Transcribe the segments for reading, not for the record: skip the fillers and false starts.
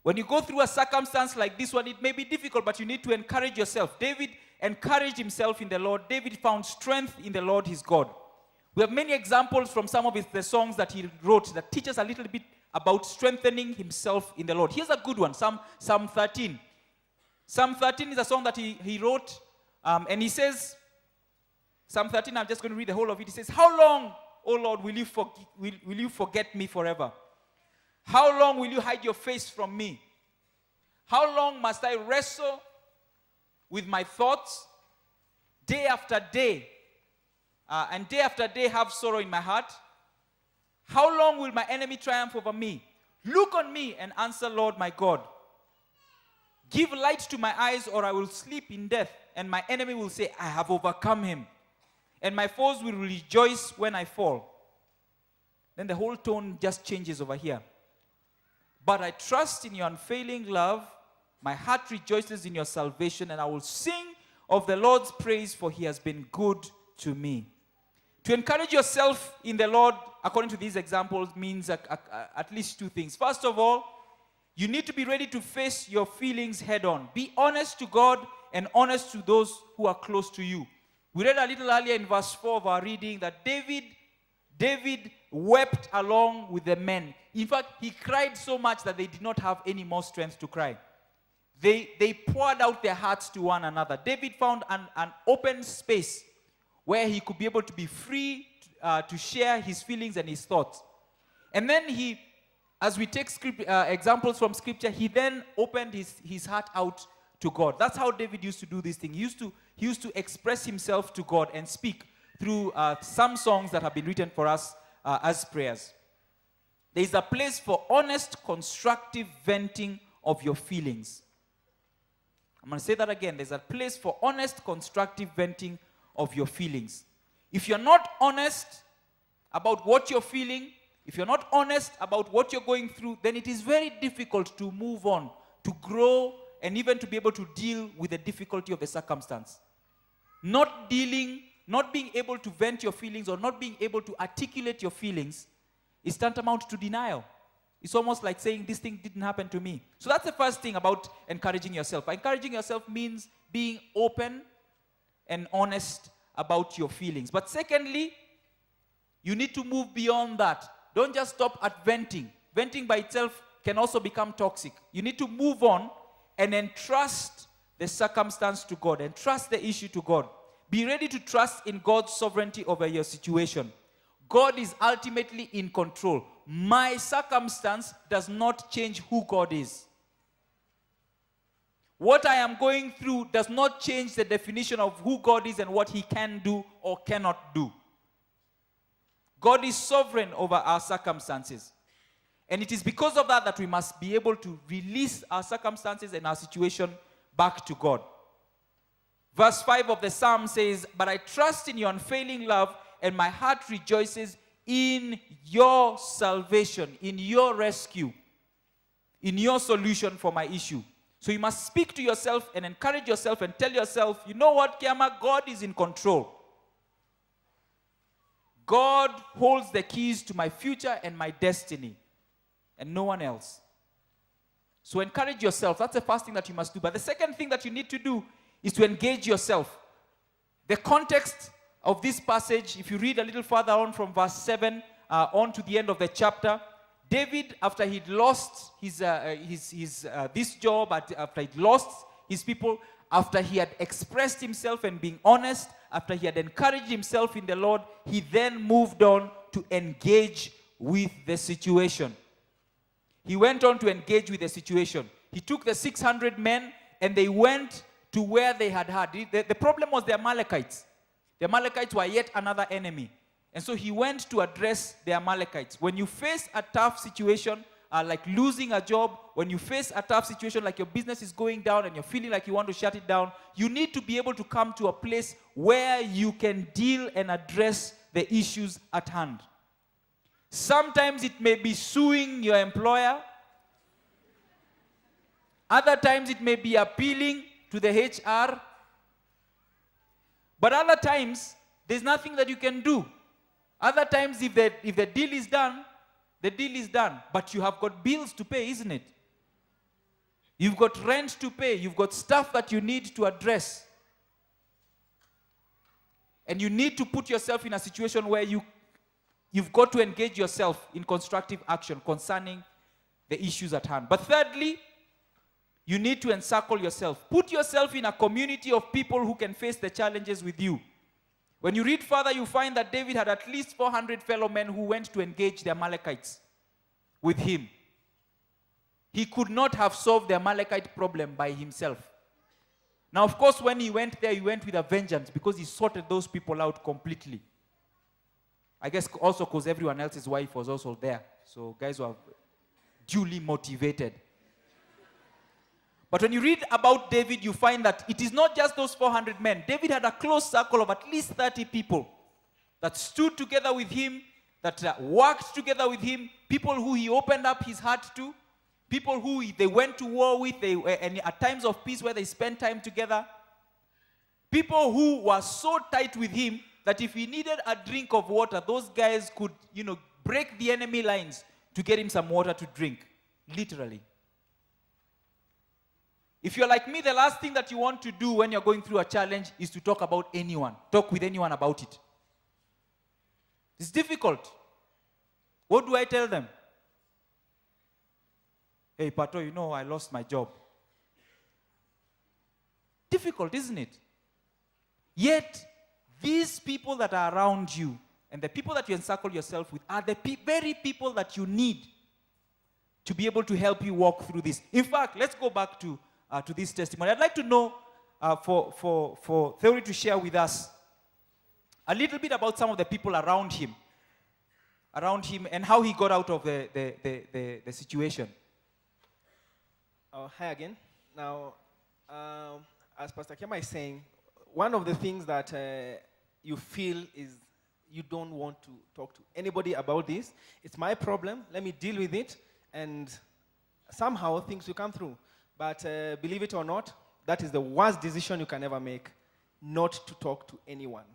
When you go through a circumstance like this one, it may be difficult, but you need to encourage yourself. David encouraged himself in the Lord. David found strength in the Lord his God. We have many examples from some of the songs that he wrote that teach us a little bit about strengthening himself in the Lord. Here's a good one, Psalm 13. Psalm 13 is a song that he wrote, and he says, Psalm 13, I'm just going to read the whole of it. He says, "How long, O Lord, will you forget me forever? How long will you hide your face from me? How long must I wrestle with my thoughts day after day, and day after day have sorrow in my heart? How long will my enemy triumph over me? Look on me and answer, Lord my God. Give light to my eyes, or I will sleep in death, and my enemy will say, I have overcome him, and my foes will rejoice when I fall." Then the whole tone just changes over here. "But I trust in your unfailing love. My heart rejoices in your salvation, and I will sing of the Lord's praise, for he has been good to me." To encourage yourself in the Lord, according to these examples, means at least two things. First of all, you need to be ready to face your feelings head on. Be honest to God and honest to those who are close to you. We read a little earlier in verse 4 of our reading that David wept along with the men. In fact, he cried so much that they did not have any more strength to cry. They poured out their hearts to one another. David found an open space where he could be able to be free to share his feelings and his thoughts. And then as we take examples from Scripture, he then opened his heart out to God. That's how David used to do this thing. He used to express himself to God and speak through some songs that have been written for us as prayers. There is a place for honest, constructive venting of your feelings. I'm going to say that again. There's a place for honest, constructive venting of your feelings. If you're not honest about what you're feeling, if you're not honest about what you're going through, then it is very difficult to move on, to grow, and even to be able to deal with the difficulty of the circumstance. Not being able to vent your feelings or not being able to articulate your feelings is tantamount to denial. It's almost like saying, this thing didn't happen to me. So that's the first thing about encouraging yourself. Encouraging yourself means being open and honest about your feelings. But secondly, you need to move beyond that. Don't just stop at venting. Venting by itself can also become toxic. You need to move on and entrust the circumstance to God, and trust the issue to God. Be ready to trust in God's sovereignty over your situation. God is ultimately in control. My circumstance does not change who God is. What I am going through does not change the definition of who God is and what he can do or cannot do. God is sovereign over our circumstances. And it is because of that we must be able to release our circumstances and our situation back to God. Verse 5 of the Psalm says, "But I trust in your unfailing love, and my heart rejoices in your salvation, in your rescue, in your solution for my issue." So you must speak to yourself and encourage yourself and tell yourself, you know what, Kiama, God is in control. God holds the keys to my future and my destiny, and no one else. So encourage yourself. That's the first thing that you must do. But the second thing that you need to do is to engage yourself. The context of this passage, if you read a little further on from verse 7 on to the end of the chapter, David, after he'd lost this job, after he'd lost his people, after he had expressed himself and being honest, after he had encouraged himself in the Lord, he then moved on to engage with the situation. He went on to engage with the situation. He took the 600 men and they went to where they had heard. The problem was the Amalekites. The Amalekites were yet another enemy. And so he went to address the Amalekites. When you face a tough situation, like losing a job, when you face a tough situation like your business is going down and you're feeling like you want to shut it down, you need to be able to come to a place where you can deal and address the issues at hand. Sometimes it may be suing your employer. Other times it may be appealing to the HR. But other times, there's nothing that you can do. Other times, if the deal is done, the deal is done. But you have got bills to pay, isn't it? You've got rent to pay. You've got stuff that you need to address. And you need to put yourself in a situation where you've got to engage yourself in constructive action concerning the issues at hand. But thirdly, you need to encircle yourself. Put yourself in a community of people who can face the challenges with you. When you read further, you find that David had at least 400 fellow men who went to engage the Amalekites with him. He could not have solved the Amalekite problem by himself. Now, of course, when he went there, he went with a vengeance because he sorted those people out completely. I guess also because everyone else's wife was also there. So guys were duly motivated. But when you read about David, you find that it is not just those 400 men. David had a close circle of at least 30 people that stood together with him, that worked together with him, people who he opened up his heart to, people who they went to war with, and at times of peace where they spent time together, people who were so tight with him that if he needed a drink of water, those guys could, break the enemy lines to get him some water to drink, literally. If you're like me, the last thing that you want to do when you're going through a challenge is to talk about anyone. Talk with anyone about it. It's difficult. What do I tell them? Hey, Pato, I lost my job. Difficult, isn't it? Yet, these people that are around you and the people that you encircle yourself with are the very people that you need to be able to help you walk through this. In fact, let's go back to this testimony. I'd like to know for Theory to share with us a little bit about some of the people around him and how he got out of the situation. Hi again. Now, as Pastor Kema is saying, one of the things that you feel is you don't want to talk to anybody about this. It's my problem. Let me deal with it. And somehow things will come through. But believe it or not, that is the worst decision you can ever make, not to talk to anyone.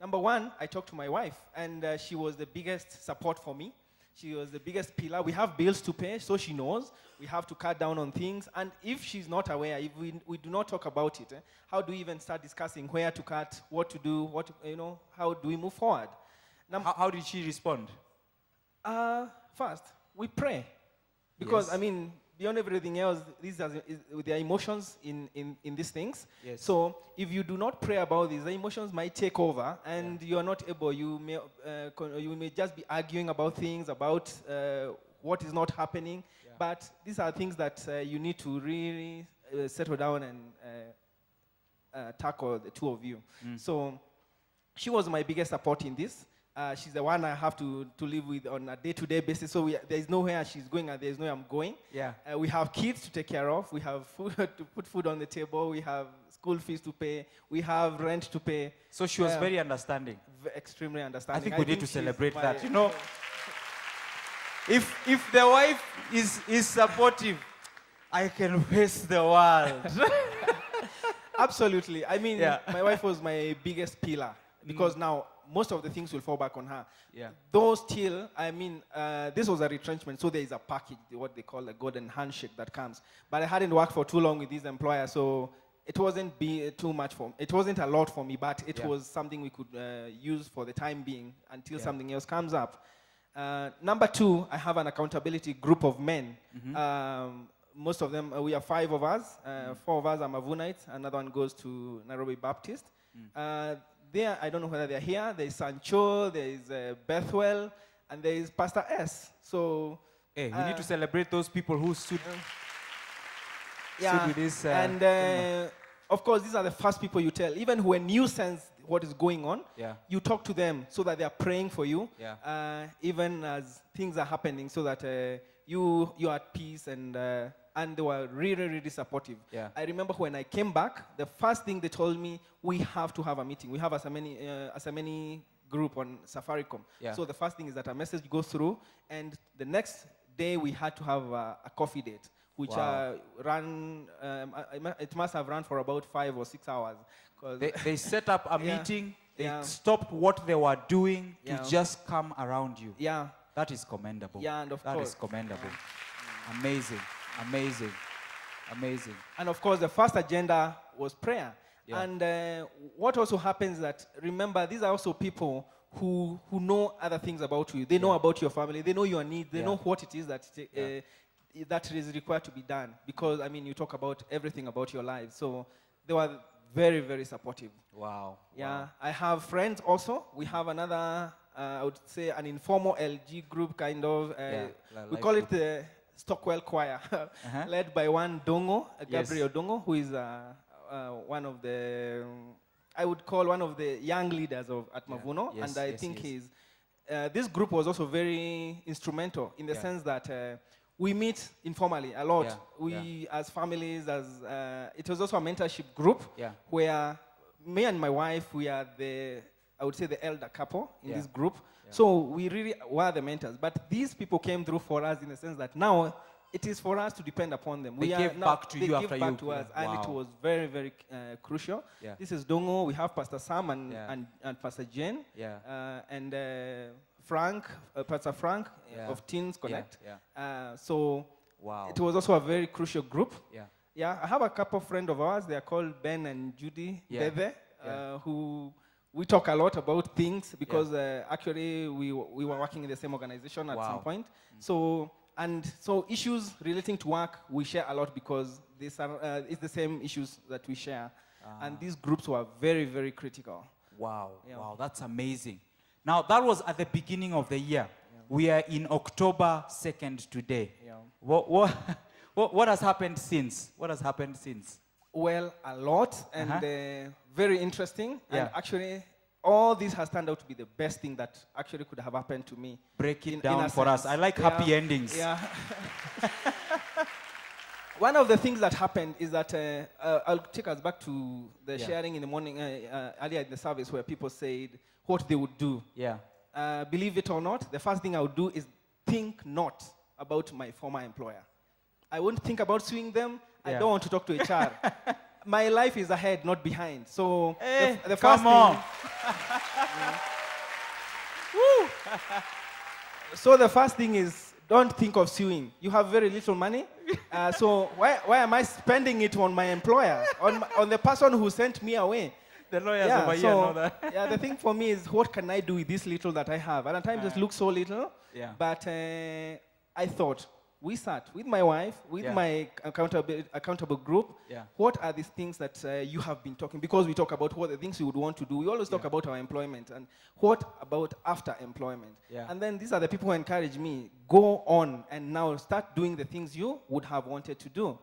Number one, I talked to my wife, and she was the biggest support for me. She was the biggest pillar. We have bills to pay, so she knows. We have to cut down on things. And if she's not aware, if we do not talk about it, how do we even start discussing where to cut, what to do, how do we move forward? How did she respond? First, we pray. Because, Yes. Beyond everything else, these are their emotions in these things. Yes. So if you do not pray about these, the emotions might take over, and you are not able. You may just be arguing about things, about what is not happening. Yeah. But these are things that you need to really settle down and tackle, the two of you. So she was my biggest support in this. She's the one I have to live with on a day-to-day basis. So there is nowhere she's going and there is nowhere I'm going. Yeah. We have kids to take care of. We have food to put food on the table. We have school fees to pay. We have rent to pay. So she was very understanding. Extremely understanding. I think we need to celebrate that. If the wife is supportive, I can face the world. Absolutely. My wife was my biggest pillar because now most of the things will fall back on her. Yeah. Though still, this was a retrenchment, so there is a package, what they call a golden handshake that comes. But I hadn't worked for too long with this employer, so it wasn't too much for me. It wasn't a lot for me, but it was something we could use for the time being until something else comes up. Number two, I have an accountability group of men. Most of them, we are 5 of us. 4 of us are Mavunites. Another one goes to Nairobi Baptist. There, I don't know whether they're here. There is Sancho, there is Bethwell, and there is Pastor S. So, we need to celebrate those people who stood with this. Of course, these are the first people you tell. Even when you sense what is going on, you talk to them so that they are praying for you, even as things are happening, so that you are at peace, and they were really, really supportive. Yeah. I remember when I came back, the first thing they told me, we have to have a meeting. We have a many group on Safaricom. Yeah. So the first thing is that a message goes through, and the next day we had to have a coffee date, which ran, it must have run for about 5 or 6 hours. They set up a meeting, they stopped what they were doing to just come around you. Yeah. That is commendable. Yeah, and of that course. Is commendable. Amazing. Amazing. And of course, the first agenda was prayer. Yeah. And what also happens that, remember, these are also people who know other things about you. They know about your family. They know your needs. They know what it is that that is required to be done. Because, I mean, you talk about everything about your life. So they were very, very supportive. Wow. Yeah. Wow. I have friends also. We have another, I would say, an informal LG group kind of. We call it the Stockwell Choir, led by one Dongo, Gabriel Dongo, who is one of the, I would call one of the young leaders at Mavuno. Yes, and I think this group was also very instrumental in the sense that we meet informally a lot. We, as families, it was also a mentorship group where me and my wife, we are I would say the elder couple in this group. So we really were the mentors. But these people came through for us in the sense that now it is for us to depend upon them. They gave back to you after They you. gave back to us, and it was very, very crucial. This is Dongo. We have Pastor Sam and Pastor Jane. And Frank, Pastor Frank of Teens Connect. So it was also a very crucial group. I have a couple of friends of ours. They are called Ben and Judy Bebe, who we talk a lot about things because actually we were working in the same organization at some point. So issues relating to work we share a lot because it's the same issues that we share. And these groups were very, very critical. Wow. Wow, that's amazing. Now, that was at the beginning of the year. We are in October 2nd today. What has happened since? What has happened since? Well, a lot, and very interesting. And actually, all this has turned out to be the best thing that actually could have happened to me. Break it down for us. I like happy endings. One of the things that happened is that I'll take us back to the sharing in the morning, earlier in the service, where people said what they would do. Believe it or not, the first thing I would do is think not about my former employer. I won't think about suing them. I don't want to talk to HR. My life is ahead, not behind. So the first thing. So the first thing is, don't think of suing. You have very little money. So why am I spending it on my employer, on the person who sent me away? The lawyers over here know that. The thing for me is, what can I do with this little that I have? And at times it looks so little. But I thought, we sat with my wife, with my accountable group. What are these things that you have been talking? Because we talk about what the things you would want to do. We always talk about our employment. And what about after employment? And then these are the people who encourage me, go on and now start doing the things you would have wanted to do.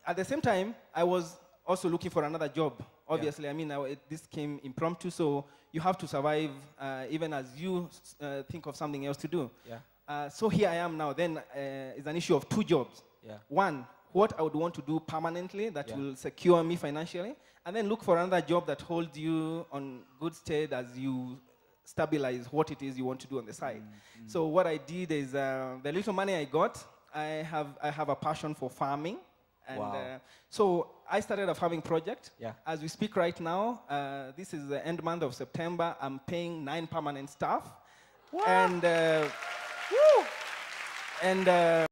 At the same time, I was also looking for another job. Obviously, I mean, this came impromptu, so you have to survive even as you think of something else to do. So here I am now. Then it's an issue of two jobs. One, what I would want to do permanently that will secure me financially, and then look for another job that holds you on good stead as you stabilize what it is you want to do on the side. So what I did is, the little money I got, I have a passion for farming. And so I started a farming project. As we speak right now, this is the end month of September. I'm paying 9 permanent staff. And